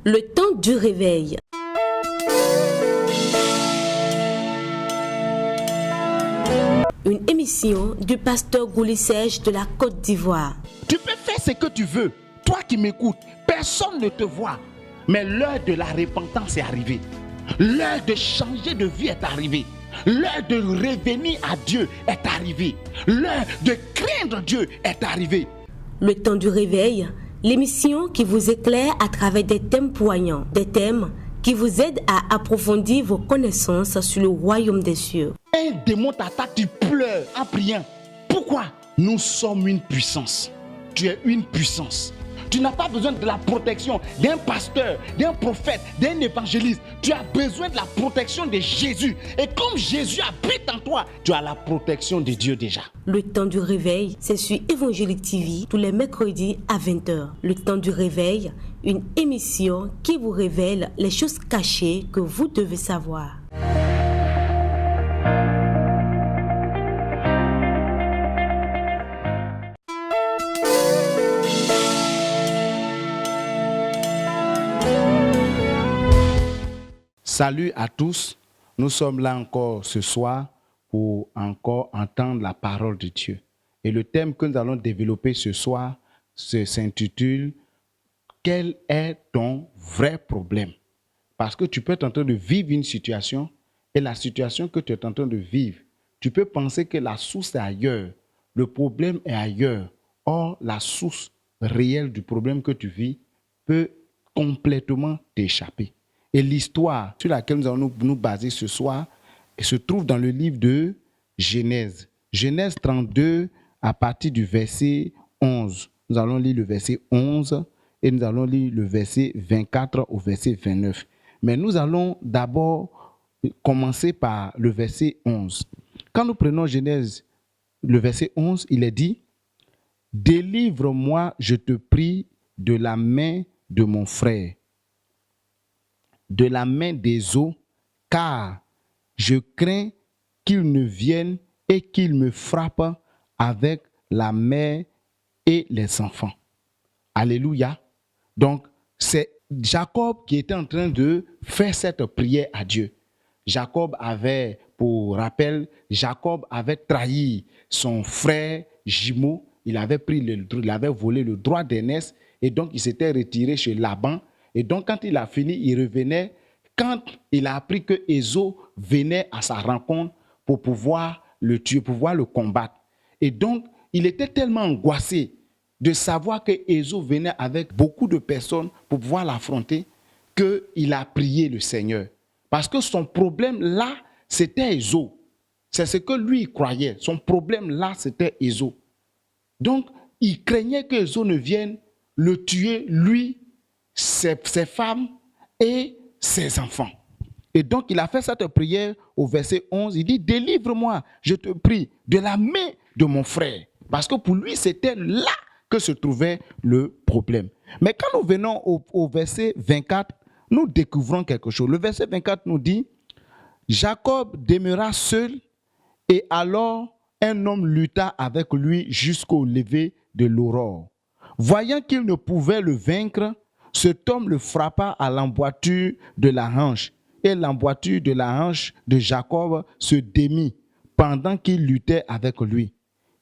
Le temps du réveil. Une émission du pasteur Gouli Serge de la Côte d'Ivoire. Tu peux faire ce que tu veux. Toi qui m'écoutes, personne ne te voit. Mais l'heure de la repentance est arrivée. L'heure de changer de vie est arrivée. L'heure de revenir à Dieu est arrivée. L'heure de craindre Dieu est arrivée. Le temps du réveil, l'émission qui vous éclaire à travers des thèmes poignants, des thèmes qui vous aident à approfondir vos connaissances sur le royaume des cieux. Un démon t'attaque, tu pleures en priant. Pourquoi? Nous sommes une puissance. Tu es une puissance. Tu n'as pas besoin de la protection d'un pasteur, d'un prophète, d'un évangéliste. Tu as besoin de la protection de Jésus. Et comme Jésus habite en toi, tu as la protection de Dieu déjà. Le temps du réveil, c'est sur Évangélique TV tous les mercredis à 20h. Le temps du réveil, une émission qui vous révèle les choses cachées que vous devez savoir. Salut à tous, nous sommes là encore ce soir pour encore entendre la parole de Dieu. Et le thème que nous allons développer ce soir s'intitule « Quel est ton vrai problème ?» Parce que tu peux être en train de vivre une situation et la situation que tu es en train de vivre, tu peux penser que la source est ailleurs, le problème est ailleurs. Or, la source réelle du problème que tu vis peut complètement t'échapper. Et l'histoire sur laquelle nous allons nous baser ce soir se trouve dans le livre de Genèse. Genèse 32 à partir du verset 11. Nous allons lire le verset 11 et nous allons lire le verset 24 au verset 29. Mais nous allons d'abord commencer par le verset 11. Quand nous prenons Genèse, le verset 11, il est dit « Délivre-moi, je te prie, de la main de mon frère, de la main des eaux, car je crains qu'il ne vienne et qu'il me frappe avec la mère et les enfants. » Alléluia. Donc, c'est Jacob qui était en train de faire cette prière à Dieu. Jacob avait, pour rappel, Jacob avait trahi son frère jumeau. Il avait volé le droit d'aînesse et donc il s'était retiré chez Laban. Et donc, quand il a fini, il revenait. Quand il a appris que Ésaü venait à sa rencontre pour pouvoir le tuer, pour pouvoir le combattre. Et donc, il était tellement angoissé de savoir que Ésaü venait avec beaucoup de personnes pour pouvoir l'affronter qu'il a prié le Seigneur. Parce que son problème là, c'était Ésaü. C'est ce que lui il croyait. Son problème là, c'était Ésaü. Donc, il craignait que Ésaü ne vienne le tuer, lui, ses femmes et ses enfants. Et donc, il a fait cette prière au verset 11. Il dit, délivre-moi, je te prie, de la main de mon frère. Parce que pour lui, c'était là que se trouvait le problème. Mais quand nous venons au verset 24, nous découvrons quelque chose. Le verset 24 nous dit, Jacob demeura seul et alors un homme lutta avec lui jusqu'au lever de l'aurore. Voyant qu'il ne pouvait le vaincre, cet homme le frappa à l'emboîture de la hanche, et l'emboîture de la hanche de Jacob se démit pendant qu'il luttait avec lui.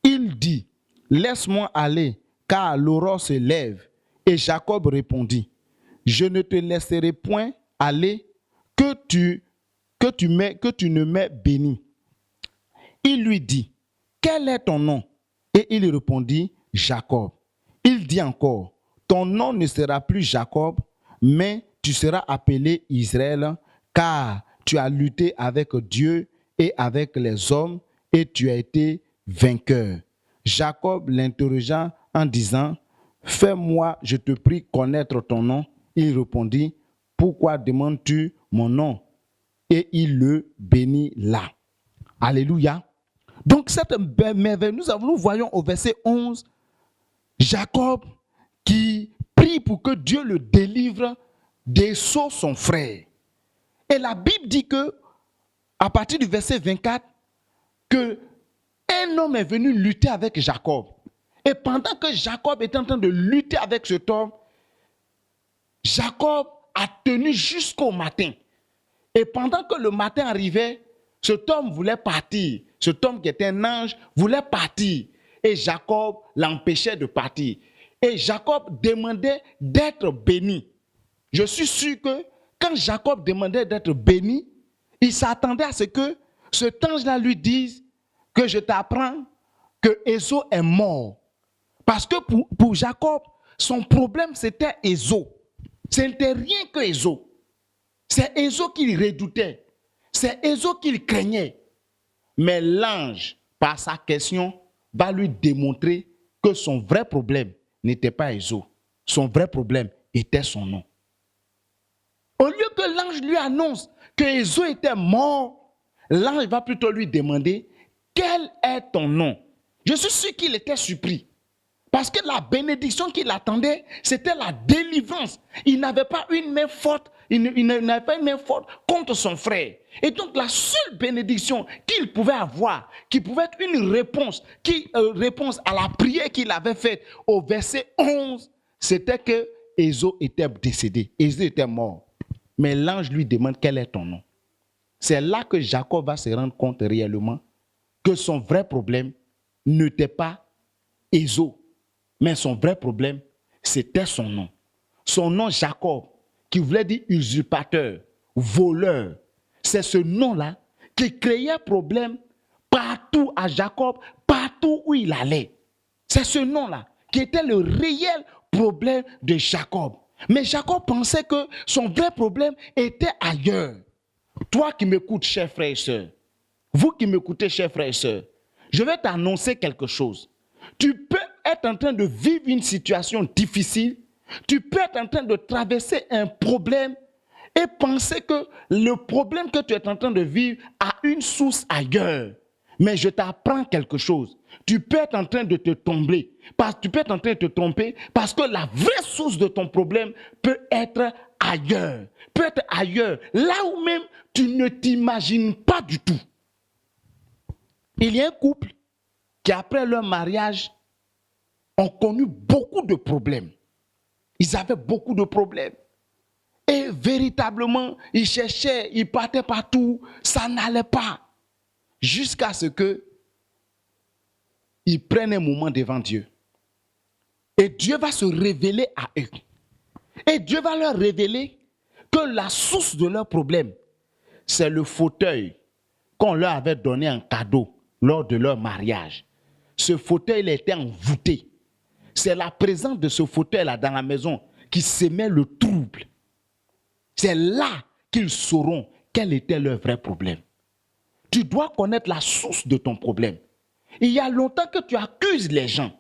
Il dit, « Laisse-moi aller, car l'aurore se lève. » Et Jacob répondit, « Je ne te laisserai point aller, que tu ne m'aies béni. » Il lui dit, « Quel est ton nom ?» Et il répondit, « Jacob. » Il dit encore, « Ton nom ne sera plus Jacob, mais tu seras appelé Israël, car tu as lutté avec Dieu et avec les hommes, et tu as été vainqueur. » Jacob l'interrogea en disant, « Fais-moi, je te prie, connaître ton nom. » Il répondit, « Pourquoi demandes-tu mon nom ?» Et il le bénit là. Alléluia. Donc cette merveille, nous voyons au verset 11, Jacob qui prie pour que Dieu le délivre d'Ésaü, son frère. Et la Bible dit que, à partir du verset 24, que un homme est venu lutter avec Jacob. Et pendant que Jacob était en train de lutter avec cet homme, Jacob a tenu jusqu'au matin. Et pendant que le matin arrivait, cet homme voulait partir. Cet homme qui était un ange voulait partir. Et Jacob l'empêchait de partir. Et Jacob demandait d'être béni. Je suis sûr que quand Jacob demandait d'être béni, il s'attendait à ce que cet ange-là lui dise que je t'apprends que Ésaü est mort. Parce que pour Jacob, son problème c'était Ésaü. Ce n'était rien que Ésaü. C'est Ésaü qu'il redoutait. C'est Ésaü qu'il craignait. Mais l'ange, par sa question, va lui démontrer que son vrai problème n'était pas Ésaü. Son vrai problème était son nom. Au lieu que l'ange lui annonce que Ésaü était mort, l'ange va plutôt lui demander quel est ton nom. Je suis sûr qu'il était surpris. Parce que la bénédiction qu'il attendait, c'était la délivrance. Il n'avait pas une main forte, il n'avait pas une main forte contre son frère. Et donc la seule bénédiction qu'il pouvait avoir, qui pouvait être une réponse, réponse à la prière qu'il avait faite au verset 11, c'était que Ésaü était décédé, Ésaü était mort. Mais l'ange lui demande quel est ton nom. C'est là que Jacob va se rendre compte réellement que son vrai problème n'était pas Ésaü. Mais son vrai problème, c'était son nom. Son nom Jacob, qui voulait dire usurpateur, voleur. C'est ce nom-là qui créait problème partout à Jacob, partout où il allait. C'est ce nom-là qui était le réel problème de Jacob. Mais Jacob pensait que son vrai problème était ailleurs. Toi qui m'écoutes, chers frères et sœurs, vous qui m'écoutez, chers frères et sœurs, je vais t'annoncer quelque chose. Tu peux être en train de vivre une situation difficile, tu peux être en train de traverser un problème et penser que le problème que tu es en train de vivre a une source ailleurs. Mais je t'apprends quelque chose. Tu peux être en train de te tromper. Tu peux être en train de te tromper parce que la vraie source de ton problème peut être ailleurs. Peut être ailleurs, là où même tu ne t'imagines pas du tout. Il y a un couple qui, après leur mariage, ont connu beaucoup de problèmes. Ils avaient beaucoup de problèmes. Et véritablement, ils cherchaient, ils partaient partout, ça n'allait pas. Jusqu'à ce qu'ils prennent un moment devant Dieu. Et Dieu va se révéler à eux. Et Dieu va leur révéler que la source de leur problème, c'est le fauteuil qu'on leur avait donné en cadeau lors de leur mariage. Ce fauteuil était envoûté. C'est la présence de ce fauteuil-là dans la maison qui sémait le trouble. C'est là qu'ils sauront quel était leur vrai problème. Tu dois connaître la source de ton problème. Il y a longtemps que tu accuses les gens.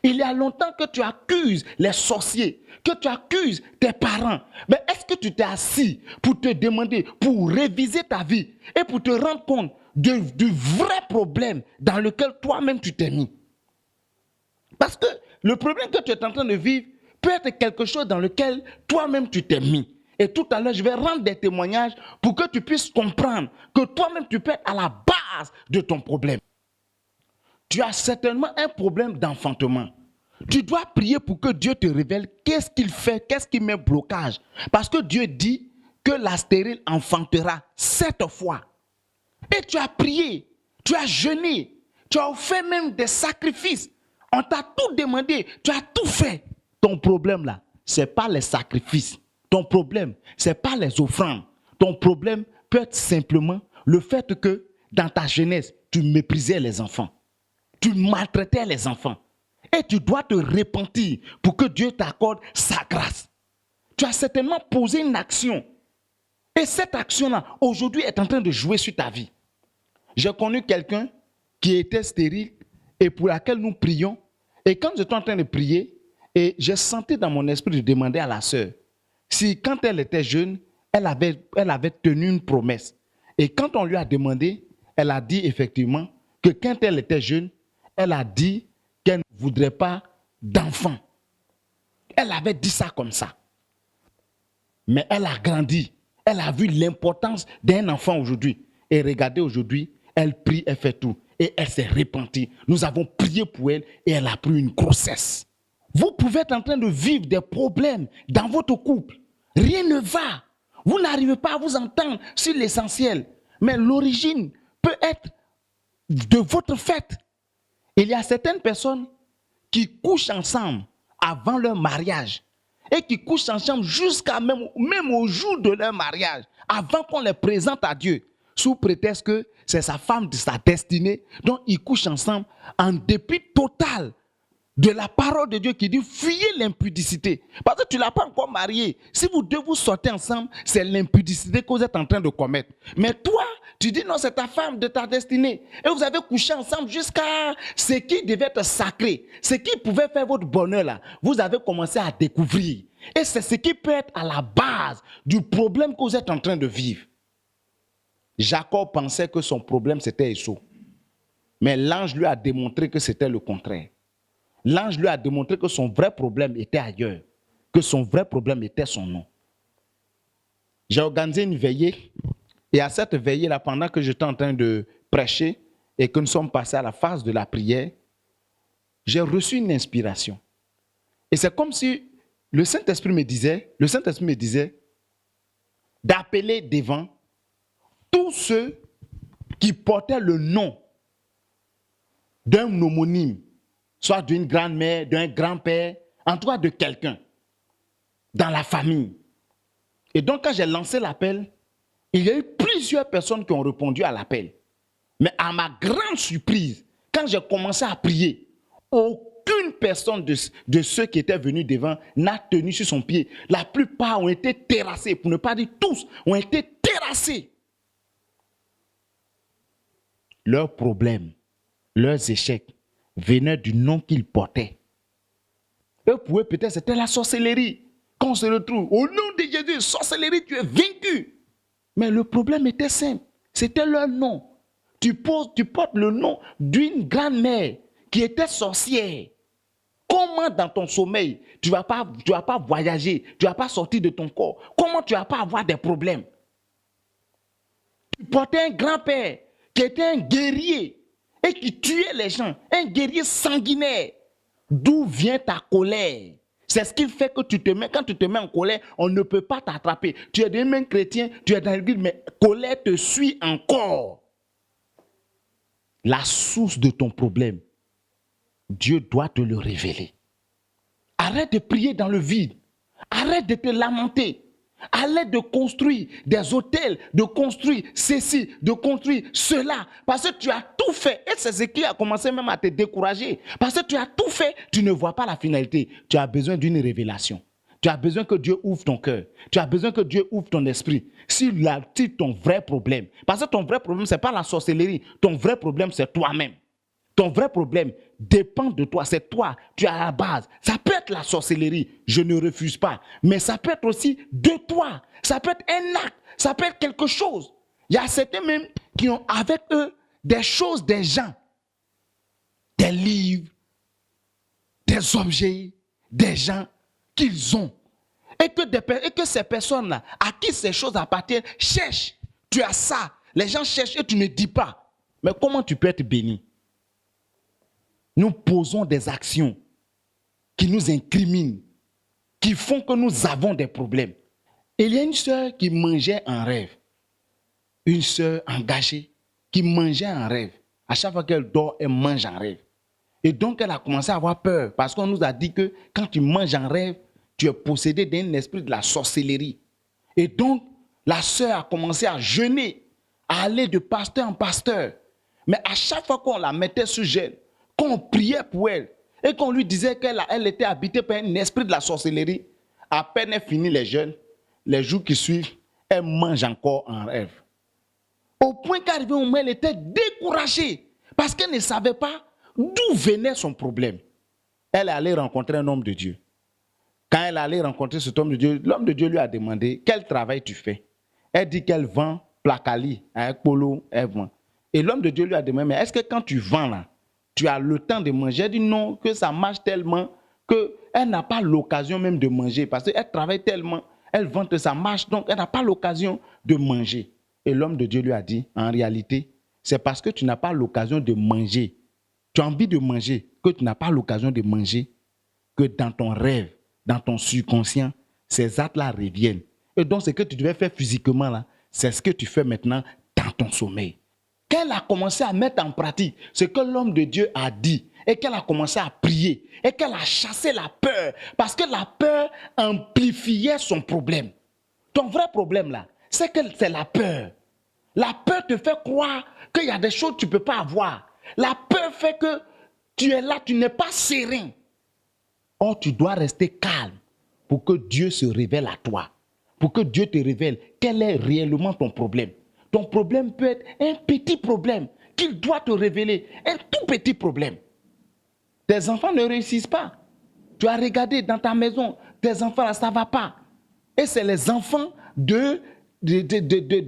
Il y a longtemps que tu accuses les sorciers, que tu accuses tes parents. Mais est-ce que tu t'es assis pour te demander, pour réviser ta vie et pour te rendre compte du vrai problème dans lequel toi-même tu t'es mis? Parce que le problème que tu es en train de vivre peut être quelque chose dans lequel toi-même tu t'es mis. Et tout à l'heure, je vais rendre des témoignages pour que tu puisses comprendre que toi-même tu peux être à la base de ton problème. Tu as certainement un problème d'enfantement. Tu dois prier pour que Dieu te révèle qu'est-ce qu'il fait, qu'est-ce qui met blocage. Parce que Dieu dit que la stérile enfantera 7 fois. Et tu as prié, tu as jeûné, tu as fait même des sacrifices. On t'a tout demandé, tu as tout fait. Ton problème là, ce n'est pas les sacrifices. Ton problème, ce n'est pas les offrandes. Ton problème peut être simplement le fait que dans ta jeunesse, tu méprisais les enfants. Tu maltraitais les enfants. Et tu dois te repentir pour que Dieu t'accorde sa grâce. Tu as certainement posé une action. Et cette action-là, aujourd'hui, est en train de jouer sur ta vie. J'ai connu quelqu'un qui était stérile et pour laquelle nous prions. Et quand j'étais en train de prier, et j'ai senti dans mon esprit de demander à la sœur, si quand elle était jeune, elle avait tenu une promesse. Et quand on lui a demandé, elle a dit effectivement que quand elle était jeune, elle a dit qu'elle ne voudrait pas d'enfant. Elle avait dit ça comme ça. Mais elle a grandi. Elle a vu l'importance d'un enfant aujourd'hui. Et regardez aujourd'hui, elle prie, elle fait tout. Et elle s'est repentie. Nous avons prié pour elle et elle a pris une grossesse. Vous pouvez être en train de vivre des problèmes dans votre couple, Rien ne va. Vous n'arrivez pas à vous entendre sur l'essentiel. Mais l'origine peut être de votre fait. Il y a certaines personnes qui couchent ensemble avant leur mariage et qui couchent ensemble jusqu'à même au jour de leur mariage, avant qu'on les présente à Dieu, sous prétexte que c'est sa femme de sa destinée. Donc ils couchent ensemble en dépit total de la parole de Dieu qui dit fuyez l'impudicité. Parce que tu ne l'as pas encore marié. Si vous deux vous sortez ensemble, c'est l'impudicité que vous êtes en train de commettre. Mais toi, tu dis non, c'est ta femme de ta destinée. Et vous avez couché ensemble jusqu'à ce qui devait être sacré. Ce qui pouvait faire votre bonheur là. Vous avez commencé à découvrir. Et c'est ce qui peut être à la base du problème que vous êtes en train de vivre. Jacob pensait que son problème c'était Esau. Mais l'ange lui a démontré que c'était le contraire. L'ange lui a démontré que son vrai problème était ailleurs, que son vrai problème était son nom. J'ai organisé une veillée, et à cette veillée-là, pendant que j'étais en train de prêcher et que nous sommes passés à la phase de la prière, j'ai reçu une inspiration. Et c'est comme si le Saint-Esprit me disait d'appeler devant tous ceux qui portaient le nom d'un homonyme, soit d'une grand-mère, d'un grand-père, en tout cas de quelqu'un, dans la famille. Et donc, quand j'ai lancé l'appel, il y a eu plusieurs personnes qui ont répondu à l'appel. Mais à ma grande surprise, quand j'ai commencé à prier, aucune personne de ceux qui étaient venus devant n'a tenu sur son pied. La plupart ont été terrassés, pour ne pas dire tous, ont été terrassés. Leurs problèmes, leurs échecs, venaient du nom qu'ils portaient. Eux, pour eux, peut-être c'était la sorcellerie. Quand on se retrouve, au nom de Jésus, sorcellerie, tu es vaincu. Mais le problème était simple, c'était leur nom. Tu portes le nom d'une grand-mère qui était sorcière. Comment dans ton sommeil, tu ne vas pas voyager, tu ne vas pas sortir de ton corps? Comment tu ne vas pas avoir des problèmes? Tu portais un grand-père qui était un guerrier et qui tuait les gens, un guerrier sanguinaire. D'où vient ta colère? C'est ce qui fait que quand tu te mets en colère, on ne peut pas t'attraper. Tu es devenu un chrétien, tu es dans l'église, mais colère te suit encore. La source de ton problème, Dieu doit te le révéler. Arrête de prier dans le vide. Arrête de te lamenter. Arrête de construire des hôtels, de construire ceci, de construire cela. Parce que tu as tout fait. Et c'est ce qui a commencé même à te décourager. Parce que tu as tout fait, tu ne vois pas la finalité. Tu as besoin d'une révélation. Tu as besoin que Dieu ouvre ton cœur. Tu as besoin que Dieu ouvre ton esprit. Si ton vrai problème, parce que ton vrai problème, ce n'est pas la sorcellerie. Ton vrai problème, c'est toi-même. Ton vrai problème dépend de toi, c'est toi, tu es à la base. Ça peut être la sorcellerie, je ne refuse pas, mais ça peut être aussi de toi, ça peut être un acte, ça peut être quelque chose. Il y a certains même qui ont avec eux des choses, des gens, des livres, des objets, des gens qu'ils ont. Et que ces personnes-là, à qui ces choses appartiennent, cherchent. Tu as ça, les gens cherchent et tu ne dis pas. Mais comment tu peux être béni? Nous posons des actions qui nous incriminent, qui font que nous avons des problèmes. Il y a une sœur qui mangeait en rêve. Une sœur engagée qui mangeait en rêve. À chaque fois qu'elle dort, elle mange en rêve. Et donc, elle a commencé à avoir peur parce qu'on nous a dit que quand tu manges en rêve, tu es possédé d'un esprit de la sorcellerie. Et donc, la sœur a commencé à jeûner, à aller de pasteur en pasteur. Mais à chaque fois qu'on la mettait sous gel, qu'on priait pour elle et qu'on lui disait qu'elle était habitée par un esprit de la sorcellerie, à peine elle finit les jeûnes, les jours qui suivent, elle mange encore en rêve. Au point qu'arrivée au moment, elle était découragée parce qu'elle ne savait pas d'où venait son problème. Elle est allée rencontrer un homme de Dieu. Quand elle est allée rencontrer cet homme de Dieu, l'homme de Dieu lui a demandé quel travail tu fais. Elle dit qu'elle vend placali, avec polo, elle vend. Et l'homme de Dieu lui a demandé, mais est-ce que quand tu vends là, tu as le temps de manger? Elle dit non, que ça marche tellement qu'elle n'a pas l'occasion même de manger parce qu'elle travaille tellement, elle vend que ça marche, donc elle n'a pas l'occasion de manger. Et l'homme de Dieu lui a dit, en réalité, c'est parce que tu n'as pas l'occasion de manger. Tu as envie de manger, que tu n'as pas l'occasion de manger, que dans ton rêve, dans ton subconscient, ces actes-là reviennent. Et donc, ce que tu devais faire physiquement, là, c'est ce que tu fais maintenant dans ton sommeil. Qu'elle a commencé à mettre en pratique ce que l'homme de Dieu a dit, et qu'elle a commencé à prier, et qu'elle a chassé la peur, parce que la peur amplifiait son problème. Ton vrai problème, là, c'est que c'est la peur. La peur te fait croire qu'il y a des choses que tu ne peux pas avoir. La peur fait que tu es là, tu n'es pas serein. Or, tu dois rester calme pour que Dieu se révèle à toi. Pour que Dieu te révèle quel est réellement ton problème. Ton problème peut être un petit problème qu'il doit te révéler. Un tout petit problème. Tes enfants ne réussissent pas. Tu as regardé dans ta maison, tes enfants là, ça ne va pas. Et c'est les enfants de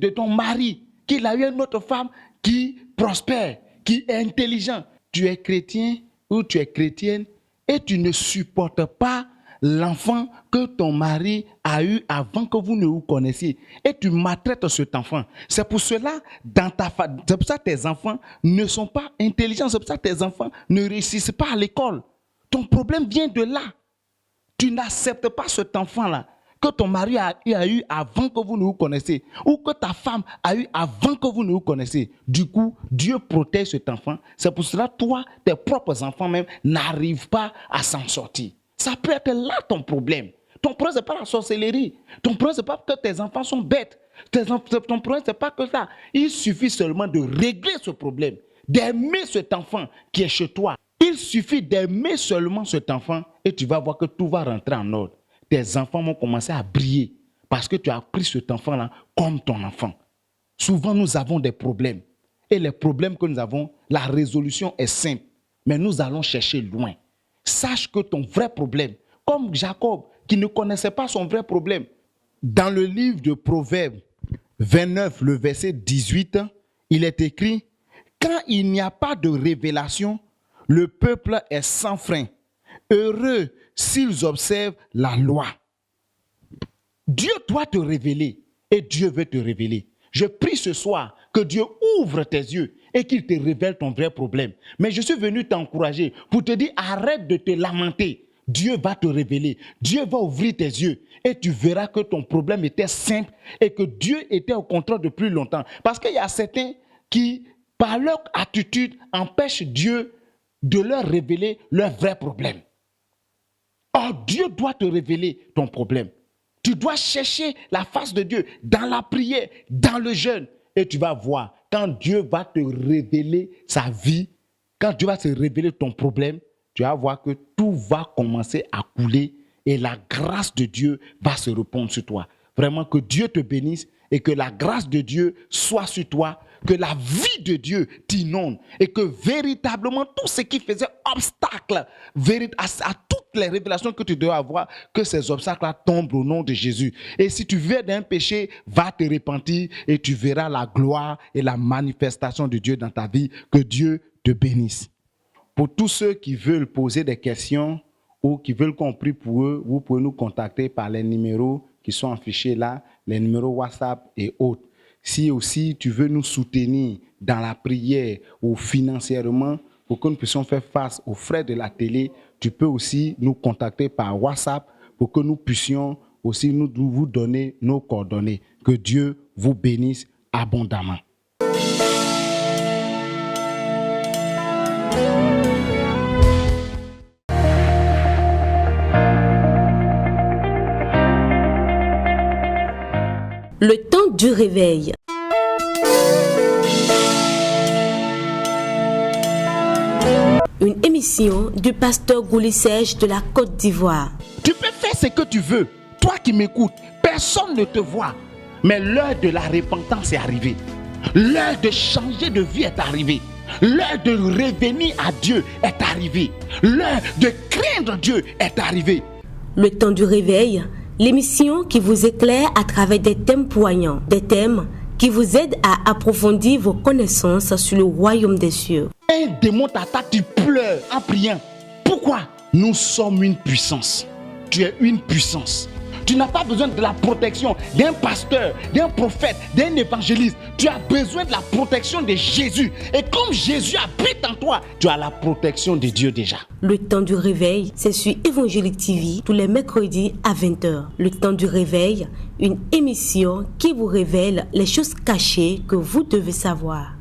ton mari qu'il a eu une autre femme qui prospère, qui est intelligent. Tu es chrétien ou tu es chrétienne et tu ne supportes pas l'enfant que ton mari a eu avant que vous ne vous connaissiez. Et tu maltraites cet enfant. C'est pour cela, c'est pour ça que tes enfants ne sont pas intelligents. C'est pour ça que tes enfants ne réussissent pas à l'école. Ton problème vient de là. Tu n'acceptes pas cet enfant-là que ton mari a eu avant que vous ne vous connaissiez, ou que ta femme a eu avant que vous ne vous connaissiez. Du coup, Dieu protège cet enfant. C'est pour cela que toi, tes propres enfants même, n'arrivent pas à s'en sortir. Ça peut être là ton problème. Ton problème, ce n'est pas la sorcellerie. Ton problème, ce n'est pas que tes enfants sont bêtes. Ton problème, ce n'est pas que ça. Il suffit seulement de régler ce problème, d'aimer cet enfant qui est chez toi. Il suffit d'aimer seulement cet enfant et tu vas voir que tout va rentrer en ordre. Tes enfants vont commencer à briller parce que tu as pris cet enfant-là comme ton enfant. Souvent, nous avons des problèmes. Et les problèmes que nous avons, la résolution est simple. Mais nous allons chercher loin. Sache que ton vrai problème, comme Jacob, qui ne connaissait pas son vrai problème, dans le livre de Proverbes 29, le verset 18, il est écrit « Quand il n'y a pas de révélation, le peuple est sans frein. Heureux s'ils observent la loi. » Dieu doit te révéler et Dieu veut te révéler. Je prie ce soir que Dieu ouvre tes yeux et qu'il te révèle ton vrai problème. Mais je suis venu t'encourager pour te dire arrête de te lamenter. Dieu va te révéler. Dieu va ouvrir tes yeux et tu verras que ton problème était simple et que Dieu était au contrôle depuis longtemps. Parce qu'il y a certains qui, par leur attitude, empêchent Dieu de leur révéler leur vrai problème. Or, Dieu doit te révéler ton problème. Tu dois chercher la face de Dieu dans la prière, dans le jeûne. Et tu vas voir, quand Dieu va te révéler sa vie, quand Dieu va te révéler ton problème, tu vas voir que tout va commencer à couler et la grâce de Dieu va se répandre sur toi. Vraiment, que Dieu te bénisse et que la grâce de Dieu soit sur toi, que la vie de Dieu t'inonde et que véritablement tout ce qui faisait obstacle à toutes les révélations que tu dois avoir, que ces obstacles-là tombent au nom de Jésus. Et si tu viens d'un péché, va te repentir et tu verras la gloire et la manifestation de Dieu dans ta vie. Que Dieu te bénisse. Pour tous ceux qui veulent poser des questions ou qui veulent qu'on prie pour eux, vous pouvez nous contacter par les numéros qui sont affichés là, les numéros WhatsApp et autres. Si aussi tu veux nous soutenir dans la prière ou financièrement pour que nous puissions faire face aux frais de la télé, tu peux aussi nous contacter par WhatsApp pour que nous puissions aussi vous donner nos coordonnées. Que Dieu vous bénisse abondamment. Le temps du réveil. Une émission du pasteur Gouli-Serge de la Côte d'Ivoire. Tu peux faire ce que tu veux. Toi qui m'écoutes, personne ne te voit. Mais l'heure de la repentance est arrivée. L'heure de changer de vie est arrivée. L'heure de revenir à Dieu est arrivée. L'heure de craindre Dieu est arrivée. Le temps du réveil, l'émission qui vous éclaire à travers des thèmes poignants, des thèmes qui vous aident à approfondir vos connaissances sur le royaume des cieux. Un démon t'attaque, tu pleures en priant. Pourquoi? Nous sommes une puissance. Tu es une puissance. Tu n'as pas besoin de la protection d'un pasteur, d'un prophète, d'un évangéliste. Tu as besoin de la protection de Jésus. Et comme Jésus habite en toi, tu as la protection de Dieu déjà. Le temps du réveil, c'est sur Évangélique TV tous les mercredis à 20h. Le temps du réveil, une émission qui vous révèle les choses cachées que vous devez savoir.